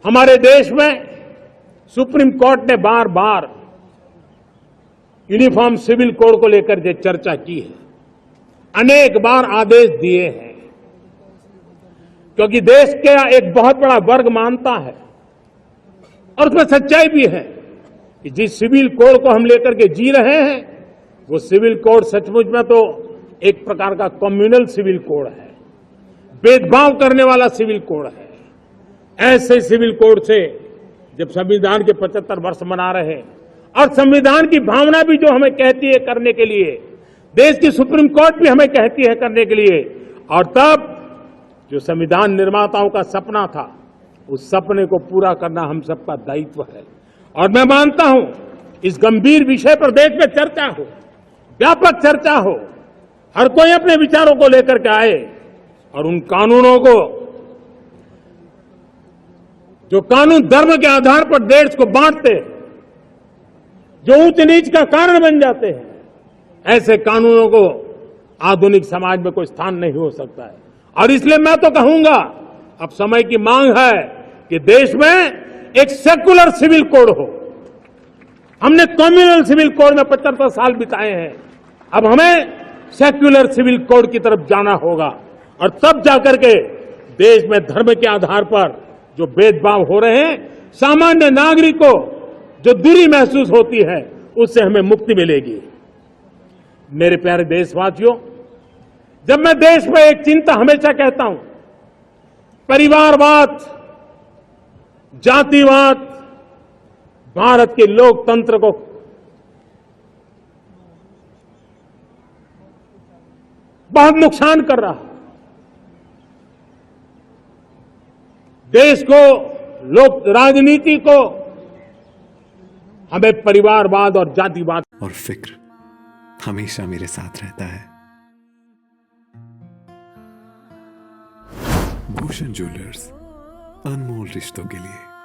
हमारे देश में सुप्रीम कोर्ट ने बार बार यूनिफॉर्म सिविल कोड को लेकर जो चर्चा की है, अनेक बार आदेश दिए हैं, क्योंकि देश का एक बहुत बड़ा वर्ग मानता है और उसमें सच्चाई भी है कि जिस सिविल कोड को हम लेकर के जी रहे हैं वो सिविल कोड सचमुच में तो एक प्रकार का कम्युनल सिविल कोड है, भेदभाव करने वाला सिविल कोड है। ऐसे सिविल कोड से जब संविधान के 75 वर्ष मना रहे हैं और संविधान की भावना भी जो हमें कहती है करने के लिए, देश की सुप्रीम कोर्ट भी हमें कहती है करने के लिए, और तब जो संविधान निर्माताओं का सपना था उस सपने को पूरा करना हम सबका दायित्व है। और मैं मानता हूं इस गंभीर विषय पर देश में चर्चा हो, व्यापक चर्चा हो, हर कोई अपने विचारों को लेकर के आए और उन कानूनों को जो कानून धर्म के आधार पर देश को बांटते, जो ऊंच नीच का कारण बन जाते हैं, ऐसे कानूनों को आधुनिक समाज में कोई स्थान नहीं हो सकता है। और इसलिए मैं तो कहूंगा अब समय की मांग है कि देश में एक सेकुलर सिविल कोड हो। हमने कम्युनल सिविल कोड में 75 साल बिताए हैं, अब हमें सेक्युलर सिविल कोड की तरफ जाना होगा और तब जाकर के देश में धर्म के आधार पर जो भेदभाव हो रहे हैं, सामान्य नागरिक को जो दूरी महसूस होती है, उससे हमें मुक्ति मिलेगी। मेरे प्यारे देशवासियों, जब मैं देश में एक चिंता हमेशा कहता हूं, परिवारवाद, जातिवाद भारत के लोकतंत्र को बहुत नुकसान कर रहा है। देश को, लोक राजनीति को हमें परिवारवाद और जातिवाद और फिक्र हमेशा मेरे साथ रहता है। भूषण ज्वेलर्स, अनमोल रिश्तों के लिए।